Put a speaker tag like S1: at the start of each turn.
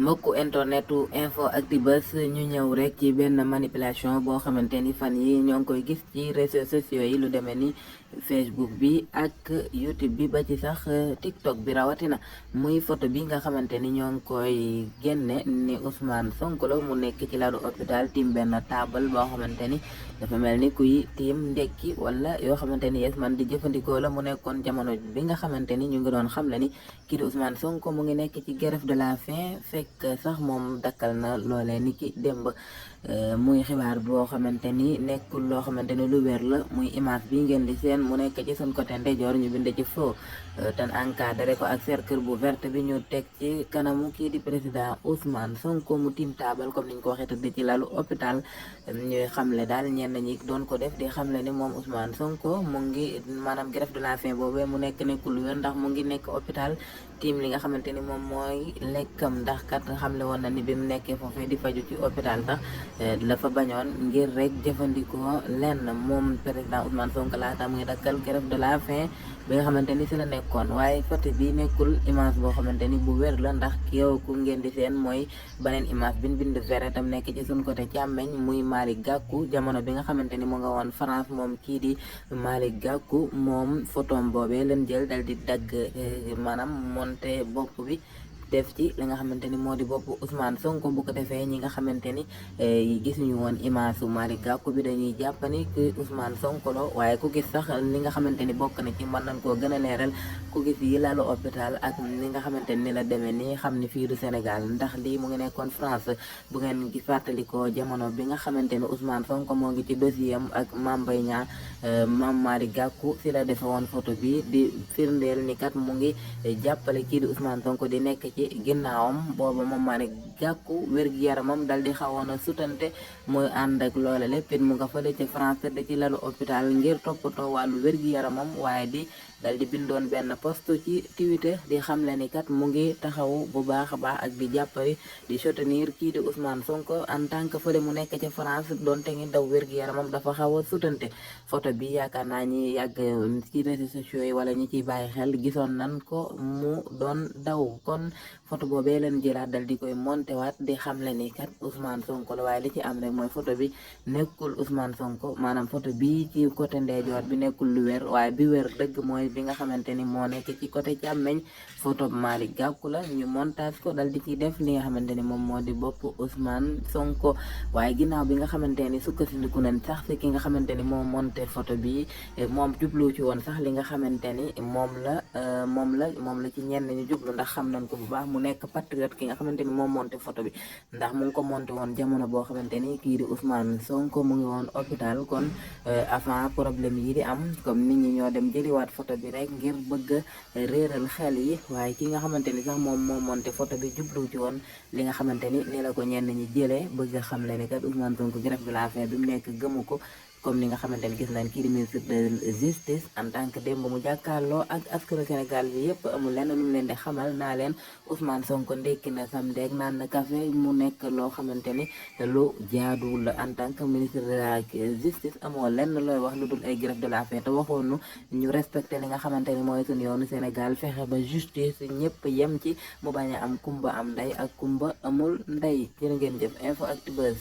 S1: mbokku internetu info Actubuzz ñu ñëw rek ci benn manipulation boo xamante ni fan yi ñoo ngi koy gis ci réseaux sociaux yi lu demee ni Facebook bi ak YouTube bi ba ci sax TikTok bi rawatina muy photo bi nga xamante ni ñoo ngi koy génne ni Ousmane Sonko la mu nekk ci lalu hôpital tiim benn taabal boo xamante ni dafa mel ni kuy tiim ndekki wala yoo xamante ni yes man di jëfandikoo la mu nekkoon jamono bi nga xamante ni ñu ngi doon xamle ni kii di Ousmane Sonko mu ngi nekk ci grève de la faim fekk sax moom dakkal na loolee ni ki démb muy xibaar boo xamante ni nekkul loo xamante ni lu wér la muy image bi ngeen di seen mu nekk ci suñ côté ndeyjoor ñu bind ci faux te encadré ko ak cercle bu verte bi ñu teg ci kanamu kii di président Ousmane Sonko mu tiim taabal comme niñ ko waxee tëdd ci lalu hôpital ñuy xamle daal ñenn ñi doon ko def di xamle ni moom Ousmane Sonko mu ngi maanaam grève de la faim boobee mu nekkul lu wér ndax mu ngi nekk hôpital tiim li nga xamante ni moom mooy lekkam ndax kat xamle woon na ni bi mu nekkee foofee di faju ci hôpital sax dafa bañoon ngir rek jëfandikoo lenn moom président Ousmane Sonko laata muy dakkal grève de la faim bi nga xamante ni si la nekkoon waaye photo bi nekkul image boo xamante ni bu wér la ndax yow ku ngeen di seen mooy beneen image bi ñu bind vert tam nekk ci suñ côté càmmeñ muy Malick Gakou jamono bi nga xamante ni mu nga woon France moom kii di Malick Gakou moom photom boobee leen jël dal di dagg maanaam monté bopp bi def ci li nga xamante ni moo di bopp Ousmane Sonko bu ko defee ñi nga xamante ni gisuñu woon image su Malick Gakou bi dañuy jàpp ni ki Ousmane Sonko la waaye ku gis sax li nga xamante ni bokk na ci mën nañ koo gën a leeral ku gis yi lalu hôpital ak li nga xamante ni la demee nii xam ni fii du Sénégal ndax lii mu ngi nekkoon France bu ngeen gi fàttalikoo jamono bi nga xamante ni Ousmane Sonko moo ngi ci dossier am ak Mame Mbaye Niang Mame Malick Gakou si la defe woon photo bi di firndeel ni kat mu ngi jàppale kii di Ousmane Sonko di nekk ci ginnaawam booba moom Malick Gakou wér-gu-yaramam dal di xawoon a sutante muy ànd ak loole lépp it mu nga fële ci France da ci lalu hôpital ngir toppatoo wàllu wér-gu-yaramam waaye di dal di bindoon benn post ci Twitter di xamle ni kat mu ngi taxaw bu baax a baax ak di jàppale di soutenir kii di Ousmane Sonko en tant que fële mu nekk ca France doonte ngi daw wér-gu-yaramam dafa xaw a sutante photo bi yaakaar naa ñi yàgg ci réseaux sociaux yi wala ñi ciy bàyyi xel gisoon nan ko mu doon daw kon photo boobee leen jëlaat dal di koy monté waat di xamle ni kat Ousmane Sonko la waaye li ci am rek mooy photo bi nekkul Ousmane Sonko maanaam photo bi ci côté ndeyjoor bi nekkul lu wér waaye bi wér dëgg mooy bi nga xamante ni moo nekk ci côté càmmeñ photo Malick Gakou la ñu montage ko dal di ci def li nga xamante ni moom moo di bopp Ousmane Sonko waaye ginnaaw bi nga xamante ni sukkandiku nañ sax si ki nga xamante ni moo monté photo bi moom jublu ci woon sax li nga xamante ni moom la ci ñenn ñu jublu ndax xam nañ ko bu baax mu nekk patriote ki nga xamante ni moom monté photo bi ndax mu ngi ko monté woon jamono boo xamante ni kii di Ousmane Sonko mu ngi woon hôpital kon avant problème yi di am comme nit ñi ñoo dem jëliwaat photo bi rek ngir bëgg a réeral xel yi waaye ki nga xamante ni sax moom moo monté photo bi jublu ci woon li nga xamante ni la ko ñenn ñi jëlee bëgg a xam le ni kat Ousmane Sonko grève de la faim bi mu nekk gëmu ko comme ni nga xamante ni gis nañ kii di ministre de justice en tant que démb mu jàkkaarloo ak askanu Sénégal bi yëpp amul lenn lu mu leen di xamal naa leen Ousmane Sonko ndekki na samedi ak naan na café mu nekk loo xamante ni lu jaaduwul la en tant que ministre de la justice amoo lenn looy wax lu dul ay grève de la faim te waxoon ñu respecté li nga xamante ni mooy suñu yoonu Sénégal fexe ba justice ñëpp yem ci mu bañ a am kumba am ndey ak kumba amul ndey jërë ngeen jëf Info Actubuzz